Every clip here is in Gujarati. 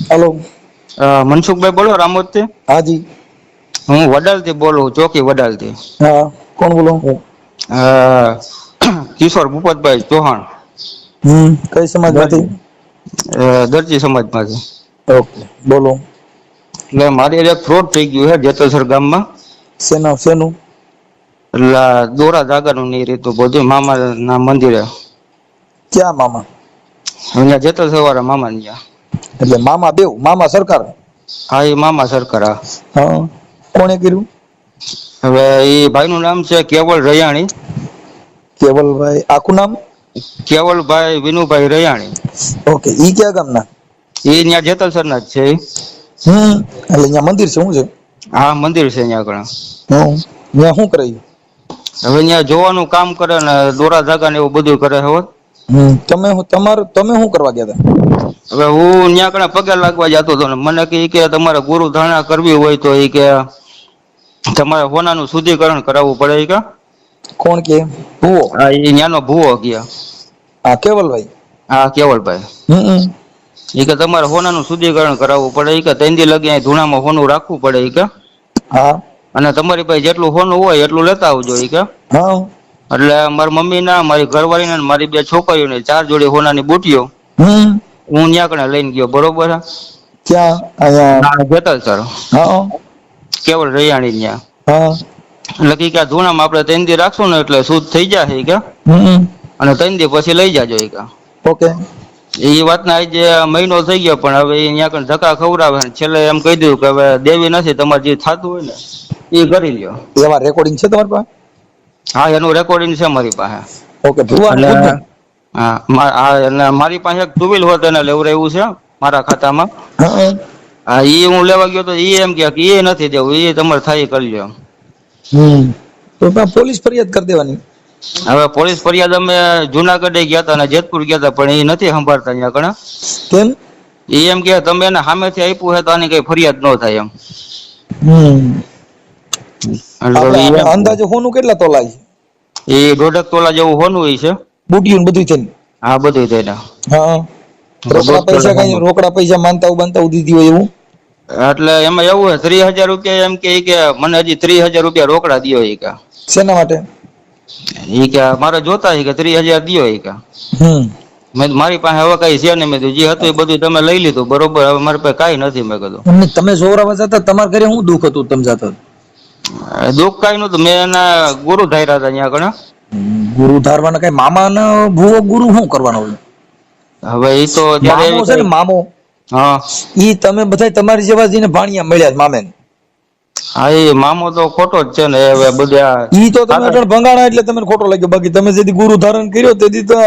हेलो। મનસુખભાઈ બોલો રામોદથી? हाँ जी। હું વડાલથી બોલું, ચોકી વડાલથી। हाँ, कौन बोलो? અ, કિશોર ભૂપતભાઈ ચૌહાણ। कई समाज में थी? દરજી સમાજમાંથી। ओके, बोलो। એટલે મારી એક ફ્રોડ થઈ ગયું છે જેતલસર ગામમાં। सेना सेनु? એટલે દોરા જાગાનું નહીં રહેતું બધું મામા ના મંદિરે। क्या मामा? અહીંયા જેતલસર વાળા મામા ત્યાં। એટલે મામા બેવ, મામા સરકાર? હા એ મામા સરકાર હા। હા, કોણે કર્યું? હવે એ ભાઈનું નામ છે કેવલ રૈયાણી। કેવલભાઈ, આખું નામ? કેવલભાઈ વિનુભાઈ રૈયાણી। ઓકે, ઈ ક્યાં ગામના? એ ત્યાં જેતલસરના જ છે ઈ। એટલે અહીંયા મંદિર છે શું છે? હા મંદિર છે અહીંયા આગળ। ત્યાં શું કરે? હવે ત્યાં જોવાનું કામ કરે ને દોરા જાગા ને એવું બધું કરે હવે। તમે શું કરવા ગયા હતા? હવે હું ત્યાં કણે પગે લાગવા જતો હતો ને મને કે તમારે ગુરુ ધારણા કરવી હોય તો એ કે તમારે હોનાનું શુદ્ધિકરણ કરાવવું પડે કે। કોણ કે? ભૂવો? હા એ ત્યાંનો ભૂવો ગયા। હા કેવલભાઈ? હા કેવલભાઈ। એ કે તમારે હોનાનું શુદ્ધિકરણ કરાવવું પડે એ કે 3 દી લગી અહીં ધૂણામાં હોનું રાખવું પડે એ કે। હા। અને તમારી પાસે જેટલું હોનું હોય એટલું લેતા આવજો એ કે। હા। એટલે મારી મમ્મી ના, મારી ઘરવાળી ના, મારી 2 છોકરીઓ ને 4 જોડી હોનાની બુટીઓ હું ત્યાં કણે લઈને ગયો બરોબર। ક્યાં? અહીંયા જેતલસર હા કેવલ રૈયાણી ત્યાં। હા એટલે કે ધૂણામાં આપણે 3 દી રાખશું ને એટલે શુદ્ધ થઈ જશે કે અને 3 દી પછી લઈ જાજો એ કે। ઓકે। એ વાતના આજે મહિનો થઈ ગયો પણ હવે અહીંયા કણ ધક્કા ખવડાવે છેલ્લે એમ કહી દીધું કે હવે દેવી નથી, તમારે જે થતું હોય ને એ કરી લ્યો। એવા રેકોર્ડિંગ છે તમારી પાસે? હા એનું રેકોર્ડિંગ છે મારી પાસે। ઓકે, ભુવાનું એટલે ખુદનું? હા એટલે મારી પાસે એક 2 વ્હીલ હોત એને લેવડાવ્યું છે મારા ખાતામાં। હા। હા એ હું લેવા ગયો તો એ એમ કે એ નથી દેવું, એ તમારે થાય કરી લ્યો। તો પોલીસ ફરિયાદ કરી દેવાની। હવે પોલીસ ફરિયાદ અમે જુનાગઢે ગયા હતા અને જેતપુર ગયા હતા પણ એ નથી સંભાળતા અહીંયા કણે। કેમ? એ એમ કે તમે એને સામેથી આપ્યું છે તો આની કઈ ફરિયાદ ન થાય એમ। આપણે એટલે અંદાજે હોનું કેટલા તોલા છે? એ 1.5 તોલા જેવું હોનું હોય છે। બુટીયું બધું થઈને? હા બધું થઈને। હા। રોકડા 1.5 પૈસા તોલા કઈ, હોનું। રોકડા પૈસા માનતા દીધી હોય એવું? એટલે એમાં એવું છે 30,000 રૂપિયા એમ કે મને હજી 30,000 રૂપિયા રોકડા દ્યો એ કે। શેના માટે? એ કે મારે જોતા છે કે 30,000 દ્યો એ કે। મેં મારી પાસે હવે કઈ છે ને, મેં જે હતું એ બધું તમે લઈ લીધું બરોબર, હવે મારી પાસે કઈ નથી મેં કીધું। તમે જોરાવા જતા, તમારા ઘરે શું દુઃખ હતું તમે જતા? દુઃખ કઈ નતું, મેં એના ગુરુ ધાર્યા હતા અહીંયા આગળ। ગુરુ ધારવાના કઈ મામા ના ભૂવો ગુરુ શું કરવાનો હોય? હવે એ તો જયારે મામો એવી છે ને કઈ મામો, હા ઈ તમે બધા તમારી જેવા જઈને ભાણિયા મળ્યા મામે। હા એ મામો તો ખોટો જ છે ને હવે બધા ઈ તો તમે અટણ ભંગાણા એટલે તમને ખોટો લાગ્યો, બાકી તમે જેથી ગુરુ ધારણ કર્યો તેથી તો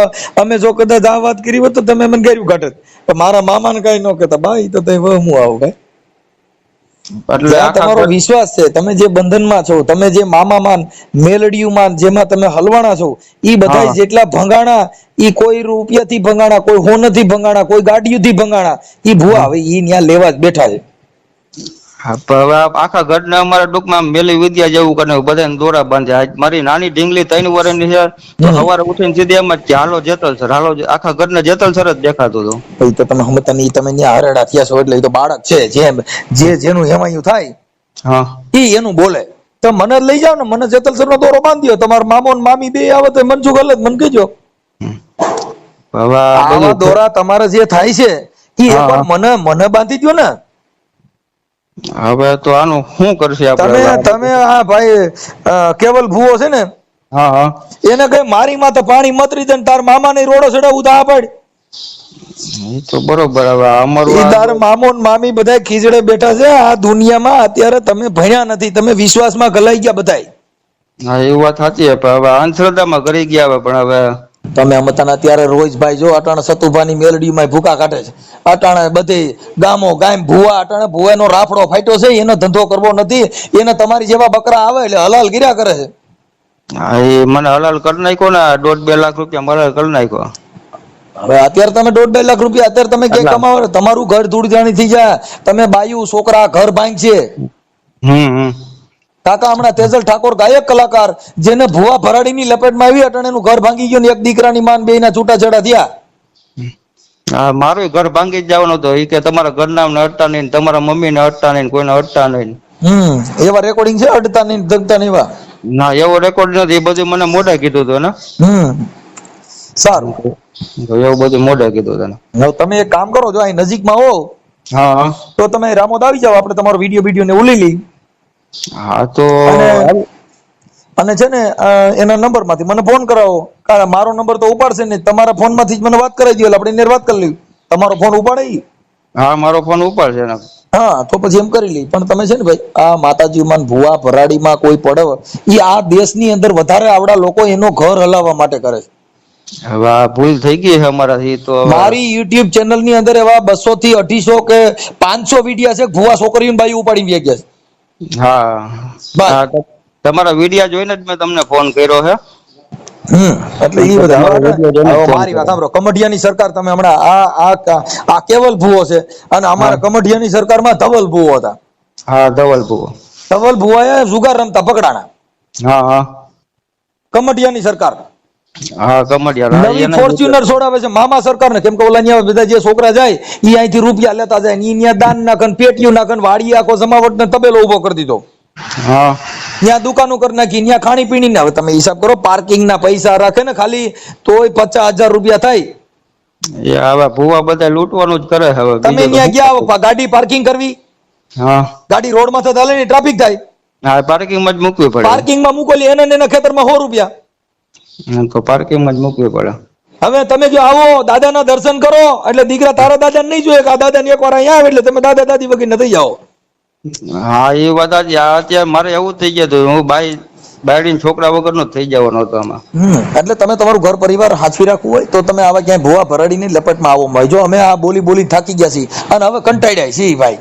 અમે જો કદાચ આ વાત કરી હોત તો તમે મને ગાર્યું કાઢત, મારા મામાને કઈ ન કહેતા બા ઈ તો તઈ હું આવું ભાઈ। એટલે જ્યાં આખા તમારો વિશ્વાસ છે, તમે જે બંધનમાં છો, તમે જે મામામાન મેલડીયુમાન જેમાં તમે હલવાણા છો, ઈ બધા હા જેટલા ભંગાણા, ઈ કોઈ રૂપિયાથી ભંગાણા, કોઈ હોનથી ભંગાણા, કોઈ ગાડીઓથી ભંગાણા, ઈ ભુવા હવે ઈ ન્યા લેવા જ બેઠા છે। હા હવે આખા ઘરના અમારા ટૂંકમાં મેલી વિદ્યા જેવું કરે બધાને દોરા બાંધ્યા। મારી નાની ઢીંગલી 3 વર્ષની છે તો સવારે ઉઠીને સીધી એમ જ કે હાલો જેતલસર, હાલો આખા ઘરને જેતલસર જ દેખાતું હતું। એ તો તમે સમજતા નહીં, તમે ત્યાં હરેડા થયા છો એટલે એ તો બાળક છે, જેનું હેમાયું થાય હા ઈ એનું બોલે। તો મને લઈ જાવ ને, મને જેતલસર નો દોરો બાંધ્યો, તમારા મામો ને મામી બે આવે તો મનસુખ હાલે મને કહેજો। હવે આવા બધું દોરા તમારે જે થાય છે ઈ એકવાર હા મને બાંધી દો ને। હવે તો આનું શું કરશે આપણે? તમે આ ભાઈ કેવલ ભૂવો છે ને, હા હા એને કઈ મારી માથે પાણી મતરી દે તાર મામા ને રોડો ચડાવું તો આ પાડ। એ તો બરોબર, હવે અમારું ઈ તાર મામો ને મામી બધા ખીજડે બેઠા છે આ દુનિયામાં। અત્યારે તમે ભણ્યા નથી, તમે વિશ્વાસમાં ગલાઈ ગયા બધાય। હા એ વાત સાચી છે પણ હવે અંધશ્રદ્ધામાં કરી ગયા હવે પણ હવે તમે અમતાના અત્યારે રોજભાઈ જો અટાણે સતુભાની મેલડીમાં ભૂકા કાઢે છે, અટાણે બધી ગામો ગામ ભૂવા, અટાણે ભૂવાનો રાફડો ફાટ્યો છે, એનો ધંધો કરવો નથી, એને તમારી જેવા બકરા આવે એટલે હલાલ ગીર્યા કરે છે। હા એ મને હલાલ કરી નાખ્યો ને, 1.5-2 લાખ રૂપિયા મને કરી નાખ્યો। હવે અત્યારે તમે 1.5-2 લાખ રૂપિયા અત્યારે તમે ક્યાં કમાવો? તમારું ઘર ધૂળ જાણી થઈ જાય, તમે બાયું છોકરા ઘર ભાંગ છે। કાકા હમણાં તેજલ ઠાકોર ગાયક કલાકાર, જેને ભુવા ભરાડીની લપેટમાં આવી, અટાણે એનું ઘર ભાંગી ગયું ને એક દીકરાની માન બેયના છૂટાછેડા થયા। હા મારું ઘર ભાંગી જ જવાનું હતો એ કે તમારા ઘરના ને અડતા નહીં, તમારા મમ્મી ને અડતા નહીં, કોઈને અડતા નહીં. એવા રેકોર્ડિંગ છે અડતા નહીં દગતા નહીં એવા? ના એવો રેકોર્ડ નથી, એ બધું મને મોઢે કીધું હતું ને. સારું, એવું બધું મોઢે કીધું હતું. હવે તમે એક કામ કરો, જો અહીં નજીકમાં હો હા તો તમે રામોદ આવી જાઓ, આપણે તમારો વિડીયો ને ઉલી લઈ. હા તો અને છે ને એના નંબર માંથી મને ફોન કરાવો, કારણ મારો નંબર તો ઉપાડશે નહીં, તમારા ફોન માંથી જ મને વાત કરાવી દો, એટલે આપણે એની વાત કરી લઈએ. તમારો ફોન ઉપાડે? હા મારો ફોન ઉપાડશે ને. હા તો પછી એમ કરી લઈ. પણ તમે છે ને ભાઈ આ માતાજીમાં ભુવા ભરાડીમાં કોઈ પડવ, એ આ દેશની અંદર વધારે આવડા લોકો એનો ઘર હલાવવા માટે કરે છે. હવે આ ભૂલ થઈ ગઈ છે અમારાથી. તો મારી યુટ્યુબ ચેનલ ની અંદર એવા 200 થી 250 કે 500 વિડિયા છે ભુવા છોકરીઓ બાઈ ઉપાડી ગયા છે. હા તમારા વિડિયા જોઈને જ મેં તમને ફોન કર્યો છે. એટલે એ બધા મારી વાત સાંભળો, કમઢિયાની સરકાર તમે હમણાં આ કેવલ ભુવો છે, અને અમારા કમઢિયાની સરકારમાં ધવલ ભુવો હતા. હા ધવલ ભુવો. ધવલ ભુવાએ જુગાર રમતા પકડાણા. હા કમઢિયાની સરકાર. હા કમઢિયા નવી ફોર્ચ્યુનર છોડાવે છે મામા સરકાર ને, કેમ કે ઓલા ન્યા બધા જે છોકરા જાય ઈ અહીંથી રૂપિયા લેતા જાય ને ઈ ન્યા દાન નાખન પેટીયું નાખન વાડી આખો જમાવટ ને તબેલો ઉભો કરી દીધો. હા ત્યાં દુકાનો કરી નાખી, ત્યાં ખાણી પીણી ના. હવે તમે હિસાબ કરો, પાર્કિંગ ના પૈસા રાખે ને ખાલી તોય 50,000 રૂપિયા થાય. હવે ભુવા બધા લૂંટવાનું જ કરે. હવે તમે ત્યાં ગયા ગાડી પાર્કિંગ કરવી, ગાડી રોડ માં ચાલે ને ટ્રાફિક થાય, હા પાર્કિંગ માં જ મૂકવી પડે. પાર્કિંગ માં મૂકેલી એના ખેતરમાં 100 રૂપિયા, તો પાર્કિંગ માં જ મૂકવી પડે. હવે તમે જો આવો દાદાના દર્શન કરો એટલે દીકરા તારા દાદા નહીં જોઈએ કે આ દાદા ની એકવાર અહીંયા આવે એટલે તમે દાદા દાદી વગર થઈ જાઓ. હા એ વાત જ. અત્યારે મારે એવું થઈ ગયું હતું, હું બાયડી છોકરા વગર નો થઈ જવાનો હતો આમાં. એટલે તમે તમારું ઘર પરિવાર હાચવી રાખવું હોય તો તમે આવા ક્યાંય ભુવા ભરાડીની લપેટમાં આવો ભાઈ. જો અમે આ બોલી થાકી ગયા છીએ અને હવે કંટાળ્યા છીએ ભાઈ,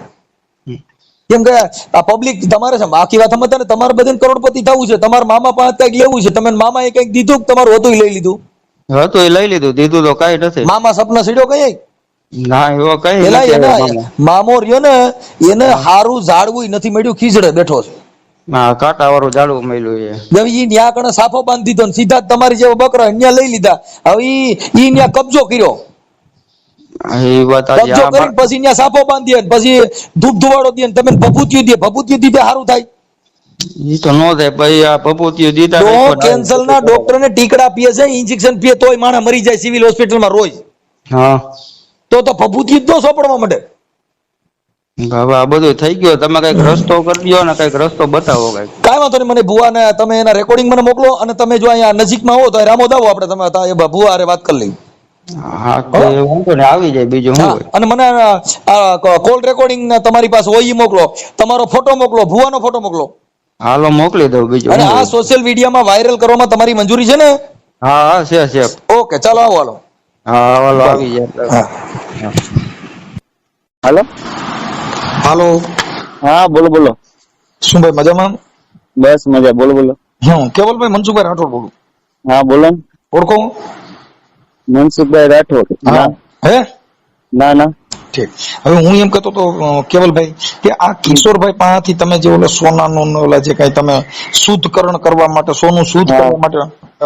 કેમ કે આ પબ્લિક તમારે છે આખી વાત સમજતા ને, તમારે બધાને કરોડપતિ થવું છે, તમારા મામા પાસે કઈક લેવું છે, તમે મામા એ કઈક દીધું, તમારું હતું લઈ લીધું. હતું એ લઈ લીધું, દીધું તો કઈ નથી. મામા સપના સીડ્યો કઈ ના એવો કઈ મામો રહ્યો ને એને હારું ઝાડવું નથી મળ્યું, ખીજડે બેઠો છે. કાંટા વાળું ઝાડવું મળ્યું છે. ઈ ન્યા કણે સાફો બાંધી દીધો, સીધા તમારી જેવા બકરા ન્યા લઈ લીધા. હવે ઈ ન્યા કબજો કર્યો, કબજો કરી પછી ન્યા સાફો બાંધી પછી ધૂપ ધુવાડો દે, તમે ભભૂતિયું દે, ભભૂતિયું દીધે સારું થાય? ઈ તો નો થાય ભાઈ. આ ભભૂતિયું દીધા તો કેન્સર ના ડોક્ટર ને ટીકડા પીએ છે, ઇન્જેક્શન પીએ તોય માણસ મરી જાય સિવિલ હોસ્પિટલમાં રોજ. હા તો ભભૂતિયું જ સોપડવા માંડે. હવે આ બધું થઈ ગયું, તમે કઈક રસ્તો કરી દો ને, કઈક રસ્તો બતાવો કઈક. કાંઈ વાંધો નહીં, મને ભુવા ને તમે એના રેકોર્ડિંગ મને મોકલો, અને તમે જો અહીંયા નજીકમાં હો તો રામોદ આવો, આપણે તમે ભુવા હારે વાત કરી લઈએ. હા વાંધો ને આવી જાય, બીજું શું હોય. અને મને કોલ રેકોર્ડિંગ તમારી પાસે હોય ઈ મોકલો, તમારો ફોટો મોકલો, ભુવાનો ફોટો મોકલો. હાલો મોકલી દઉં બીજું. અને આ સોશિયલ મીડિયામાં વાયરલ કરવામાં તમારી મંજૂરી છે ને? હા છે. ઓકે ચાલો આવો. હાલો હાલો આવી જાય. હાલો હાલો. હા બોલો. શું ભાઈ મજામાં? બસ મજા. બોલો. કેવલભાઈ મનસુખભાઈ રાઠોડ બોલું. હા બોલો. ઓળખો? મનસુખભાઈ રાઠોડ. હે? ના ઠીક. હવે હું એમ કહેતો તો કેવલભાઈ કે આ કિશોરભાઈ પાસેથી તમે જે ઓલા સોનાનું ઓલા જે કઈ તમે શુદ્ધકરણ કરવા માટે, સોનું શુદ્ધ કરવા માટે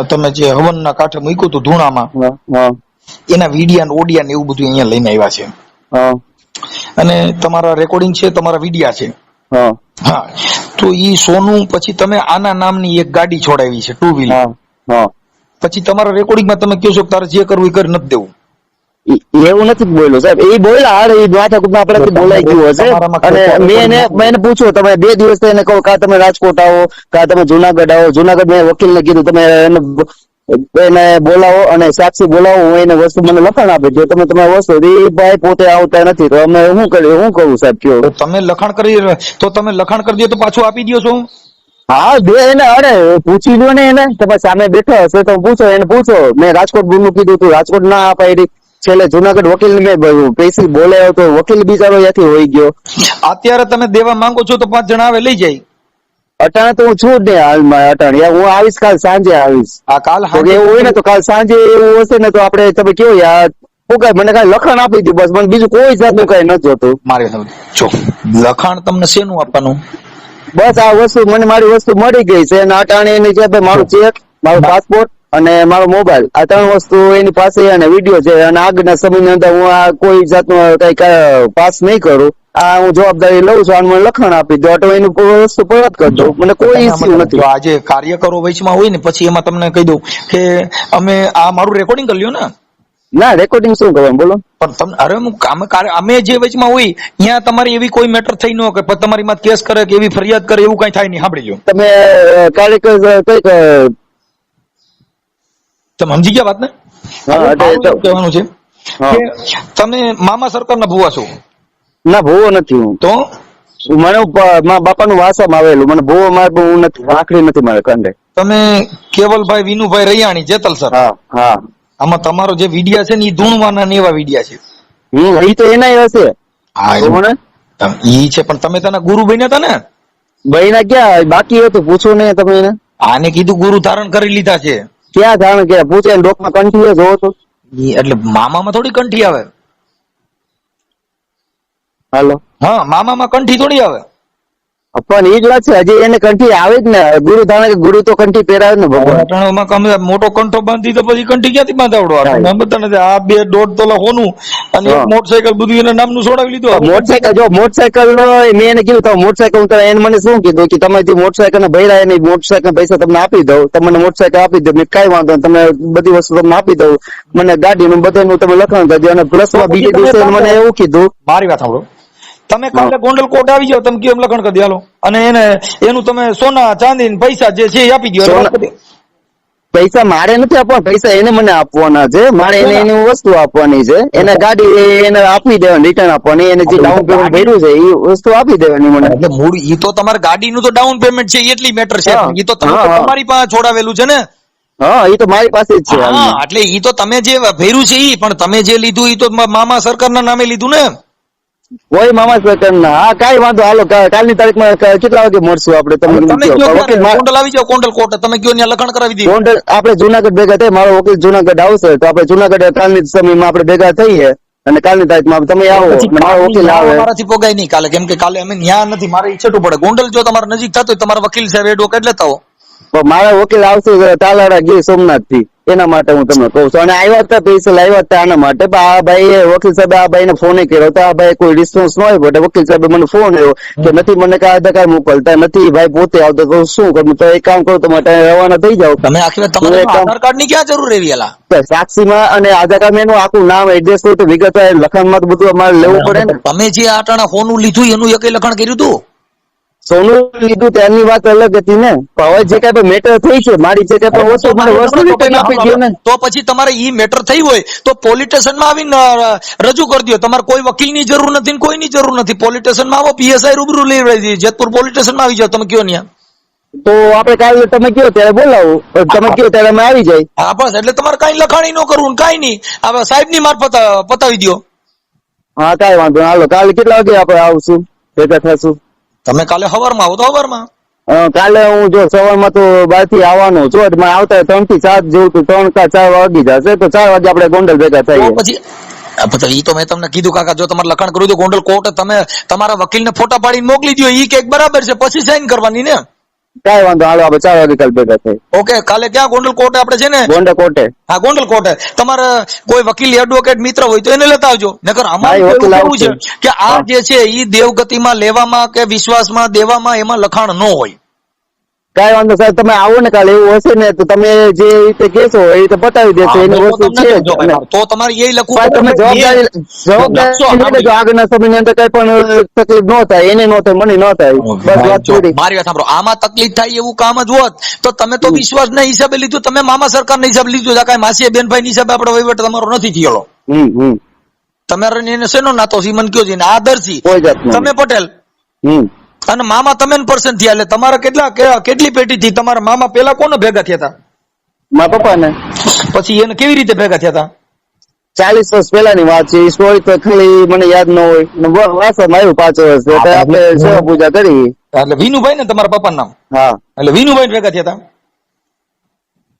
તમે જે હવનના કાંઠે મૂક્યું હતું ધૂણામાં, એના વિડિયા ઓડિયા ને એવું બધું અહીંયા લઈને આવ્યા છે. અને તમારા રેકોર્ડિંગ છે, તમારા વિડિયા છે. હા તો ઈ સોનું પછી તમે આના નામની એક ગાડી છોડાવી છે, 2 વ્હીલર. પછી તમારા રેકોર્ડિંગમાં તમે કહો છો કે તારે જે કરવું એ કરી નથી દેવું. એવું નથી બોલ્યો સાહેબ, એ બોલ્યા હાલ એ માથાકૂટમાં આપણાથી બોલાઈ ગયું હશે. અને મેં એને પૂછ્યું, તમે 2 દિવસ એને કહો કા તમે રાજકોટ આવો કા તમે જુનાગઢ આવો. જુનાગઢ મેં વકીલને કીધું તમે એને બોલાવો અને સાક્ષી બોલાવો, હું એને વસ્તુ મને લખાણ આપી દો. તમે તમારી વસ્તુ એ ભાઈ પોતે આવતા નથી તો અમે શું કરીએ, શું કરું સાહેબ કયો? તમે લખાણ કરી દો તો પાછું આપી દો છો? હા બે એને અરે પૂછી લો ને, એને તમે સામે બેઠો હશે તો પૂછો, એને પૂછો. મેં રાજકોટ નું કીધું તું, રાજકોટ ના અપાઈ. છેલ્લે જુનાગઢ વકીલ મેં પૈસી બોલાયો તો વકીલ બિચારો ત્યાંથી હોઈ ગયો. અત્યારે તમે દેવા માંગો છો તો 5 જણા આવે લઈ જાય. અટાણે તો હું છું જ ને હાલમાં. અટાણે હું આવીશ, કાલ સાંજે આવીશ. કાલ એવું હોય ને તો કાલ સાંજે એવું હશે ને તો આપડે તમે કેવું યાર હું કઈ મને કઈ લખાણ આપી દઉં, બસ મને બીજું કોઈ જાતનું કઈ નથી જોતું. મારે જો લખાણ તમને શેનું આપવાનું? બસ આ વસ્તુ મને મારી વસ્તુ મળી ગઈ છે અને અટાણે એની જે મારું ચેક, મારું પાસપોર્ટ અને મારો મોબાઈલ, આ 3 વસ્તુ એની પાસે અને વિડીયો છે. અને આગળના સમયની અંદર હું આ કોઈ જાતનું કઈક પાસ નહીં કરું. આ હું જવાબદારી લઉં છું અને મને લખાણ આપી દો તો એની વસ્તુ પરત કરી દઉં. મને કોઈ ઇસ્યુ નથી. જો આજે કાર્યકરો વચમાં હોય ને પછી એમાં તમને કહી દઉં કે અમે આ મારું રેકોર્ડિંગ કરી લ્યો ને. ના, રેકોર્ડિંગ શું કરવાનું બોલો. પણ તમે અરે હું અમે જે વચમાં હોય ત્યાં તમારી એવી કોઈ મેટર થઈ ન કે પછી તમારી માં કેસ કરે કે એવી ફરિયાદ કરે એવું કઈ થાય નહીં. સાંભળી લો, તમે કાલે કઈક તમે સમજી ગયા વાત ને? હા, એટલે કહેવાનું છે હા. કે તમે મામા સરકારના ભુવા છો ના, ભૂવો નથી હું. તો મને મારા બાપાનું વાસામાં આવેલું. મને ભૂવો મારે હું નથી, આખરી નથી મારે કંડે. તમે કેવલભાઈ વિનુભાઈ રૈયાણી જેતલ સર, હા હા. આમાં તમારો જે વિડિયા છે ને એ ધૂણવાના ને એવા વિડિયા છે. એ તો એના હશે. હા, ઈ છે. પણ તમે તેના ગુરુ બન્યા હતા ને? ભાઈના ક્યાં બાકી હતું, પૂછો ને તમે એને. આને કીધું ગુરુ ધારણ કરી લીધા છે. ક્યાં જાણે કે પૂછે ડોકમાં કંઠી જોવો તો. એટલે મામામાં થોડી કંઠી આવે. હાલો, હા, મામામાં કંઠી થોડી આવે. પણ એ જ વાત છે, હજી એને કંઠી આવે જ ને. ગુરુ ધારણ કે ગુરુ તો કંઠી પહેરાવે ને ભગવાન. અટાણામાં કમે મોટો કંઠો બાંધી તો પછી કંઠી ક્યાંથી બાંધાવડો? આ 2.5 તોલા હોનું અને એક મોટરસાયકલ બધું એના નામનું છોડાવી લીધું. મોટરસાયકલ જો મોટરસાયકલ મેં એને કીધું તમે મોટરસાયકલ એને મને શું કીધું કે તમે જે મોટરસાયકલ ને ભર્યા એની મોટરસાયકલ પૈસા તમને આપી દઉં, તમને મોટરસાયકલ આપી દઉં. મેં કઈ વાંધો તમે બધી વસ્તુ તમને આપી દઉં, મને ગાડીનું બધાનું તમે લખાણ કરજો. અને પ્લસમાં બીજે દિવસે મને એવું કીધું. મારી વાત સાંભળો, તમે કાલે ગોંડલ કોર્ટ આવી જાવ, તમે કેમ લખણ કરી હાલો અને એનું તમે સોના ચાંદી પૈસા જે છે એ આપી દો. પૈસા મારે નથી આપવાના, પૈસા એને મને આપવાના છે. મારે એને એની વસ્તુ આપવાની છે. એને ગાડી એને આપી દેવાની, રિટર્ન આપવાની. એને જે ડાઉન પેમેન્ટ ભર્યું છે એ વસ્તુ આપી દેવાની મને. એટલે મૂળ ઈ તો તમારે ગાડીનું તો ડાઉન પેમેન્ટ છે એટલી મેટર છે. હા. ઈ તો તમારી પાસે છોડાવેલું છે ને. હા, એ તો મારી પાસે જ છે. હા, એટલે ઈ તો તમે જે ભર્યું છે ઈ, પણ તમે જે લીધું ઈ તો મામા સરકારના નામે લીધું ને. કોઈ મામા સરકાર ના. હા, કઈ વાંધો. હાલો, કાલની તારીખમાં કેટલા વાગે મળશું આપણે? તમે ગોંડલ આવી જાવ, ગોંડલ કોર્ટ તમે કયો ત્યાં લખાણ કરાવી દઈએ. ગોંડલ આપણે જુનાગઢ ભેગા થાય. મારો વકીલ જુનાગઢ આવશે તો આપણે જુનાગઢ કાલની સમયમાં આપણે ભેગા થઈએ અને કાલની તારીખમાં તમે આવો. મારો વકીલ આવે. મારાથી પોગાય નહીં કાલે, કેમ કે કાલે અમે ન્યા નથી. મારે ઈચ્છતું પડે. ગોંડલ જો તમારે નજીક થતો હોય તમારા વકીલ સાહેબ એડવોકેટ લેતા હો. પણ મારા વકીલ આવશે તાલાડા ગીર સોમનાથ થી. એના માટે હું તમને કહું છું. અને આવ્યા હતા પૈસા આવ્યા હતા આના માટે. આ ભાઈ વકીલ સાહેબ આ ભાઈ ને ફોન કર્યો તો આ ભાઈ કોઈ રિસ્પોન્સ ન આવ્યો. એટલે વકીલ સાહેબ મને ફોન આવ્યો કે નથી મને કઈ આધાર કાર્ડ મોકલતા નથી. ભાઈ પોતે આવતો તો શું કરું? તો એક કામ કરો, તમે રવાના થઈ જાવ. તમે આખી વાત તમારે આધાર કાર્ડ ની ક્યાં જરૂર એવી એલા? સાક્ષીમાં અને આધાર કાર્ડ એનું આખું નામ એડ્રેસ હોય તો વિગત લખાણમાં તો બધું અમારે લેવું પડે ને. તમે જે આટાણા હોનું લીધું એનું એક લખાણ કર્યું હતું? સોનું લીધું ત્યાંની વાત અલગ હતી ને. હવે જે કઈ મેટર થઈ છે મારી જે કઈ વસ્તુ મને વસ્તુ રિટર્ન આપી દો ને. તો પછી તમારે ઈ મેટર થઈ હોય તો પોલીસ સ્ટેશનમાં આવીને રજૂ કરી દો. તમારે કોઈ વકીલની જરૂર નથી ને કોઈની જરૂર નથી. પોલીસ સ્ટેશનમાં આવો, પીએસઆઈ રૂબરૂ લઈ જઈએ. જેતપુર પોલીસ સ્ટેશનમાં આવી જાવ. તમે કયો ત્યાં તો આપણે કાલે તમે કયો ત્યારે બોલાવો, તમે કયો ત્યારે અમે આવી જાય. હા બસ, એટલે તમારે કઈ લખાણી ન કરવું, કઈ નહીં. હવે સાહેબ ની મારફત પતાવી દો. હા, કઈ વાંધો નહીં. હાલો, કાલે કેટલા વાગે આપણે આવશું, ભેગા થશું? તમે કાલે સવારમાં આવો તો સવારમાં. કાલે હું જો સવારમાં તો બહાર થી આવવાનો છું. એટલે આવતા 3 થી 7 જેવું તો 3 કે 4 વાગી જશે. તો 4 વાગે આપણે ગોંડલ ભેગા થઈએ. પછી ઈ તો મેં તમને કીધું કાકા, જો તમારે લખાણ કર્યું તો ગોંડલ કોર્ટ તમે તમારા વકીલને ફોટા પાડીને મોકલી દો. ઈ કેક બરાબર છે, પછી સાઈન કરવાની ને. કઈ વાંધો. હાલો, આપણે 4 વાગે કાલે ભેગા થઈ. ઓકે, કાલે ક્યાં ગોંડલ કોર્ટે આપણે છે ને? ગોંડલ કોર્ટે. હા, ગોંડલ કોર્ટે. તમારે કોઈ વકીલ એડવોકેટ મિત્ર હોય તો એને લેતા આવજો. નકર અમારું એવું છે કે આ જે છે ઈ દેવગતિમાં લેવામાં કે વિશ્વાસમાં દેવામાં એમાં લખાણ ન હોય. કઈ વાંધો સાહેબ, તમે આવો ને કાલે. એવું હશે ને તો તમે જે રીતે કેશો એ રીતે બતાવી દેશો. એની વસ્તુ છે તો તમારે એ લખવું. તમે જવાબદારી આગળના સમયની અંદર કઈ પણ તકલીફ ન થાય, એને ન થાય, મને ન થાય. બસ વાત પૂરી. મારી વાત સાંભળો, આમાં તકલીફ થાય એવું કામ જ હોત તો તમે તો વિશ્વાસના હિસાબે લીધું. તમે મામા સરકારના હિસાબે લીધું. કઈ માસી બેનભાઈ હિસાબે આપણો વહીવટ તમારો નથી થયેલો. તમારે એને શેનો નાતો છે મને કયો છે? આદર્શી તમે પટેલ અને મામા તમે પર્સન થયા. એટલે તમારા કેટલી પેટી થી તમારા મામા પેલા કોને ભેગા થયા હતા? મારા પપ્પા ને. પછી એને કેવી રીતે ભેગા થયા હતા? 40 વર્ષ પહેલાની વાત છે. સ્ટોરી તો ખાલી મને યાદ ન હોય. વાસમાં આવ્યું 5 વર્ષ આપણે સેવા પૂજા કરી. એટલે વિનુભાઈ ને તમારા પપ્પાનું નામ? હા. એટલે વિનુભાઈ ભેગા થયા હતા.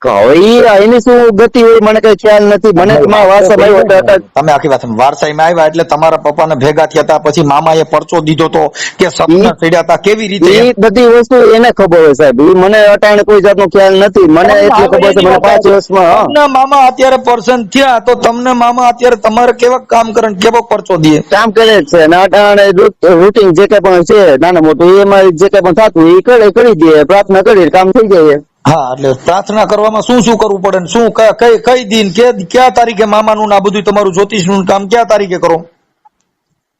એની શું ગતિ હોય મને કઈ ખ્યાલ નથી. મને મારા વારસામાં આવ્યો હતો. તમે આખી વાત વારસાઈમાં આવ્યા એટલે તમારા પપ્પાને ભેગા થયા હતા, પછી મામાએ પરચો દીધો તો કે સપના ચડ્યા હતા, કેવી રીતે? એ બધી વસ્તુ એને ખબર હોય સાહેબ. એ મને અટાણે કોઈ જાતનો ખ્યાલ નથી. મને એટલું ખબર છે મને 5 વર્ષમાં. તમને મામા અત્યારે પર્સન થયા તો તમને મામા અત્યારે તમારે કેવા કામ કરે ને કેવો પરચો દે? કામ કરે જ છે અને અટાણે રૂટીન જે કઈ પણ છે નાના મોટું એમાં જે કઈ પણ થતું એ કરી દે, પ્રાર્થના કરી કામ થઈ જાય. હા, એટલે પ્રાર્થના કરવામાં શું શું કરવું પડે ને શું કઈ દિન કયા તારીખે મામાનું આ બધું તમારું જ્યોતિષનું કામ કયા તારીખે કરો?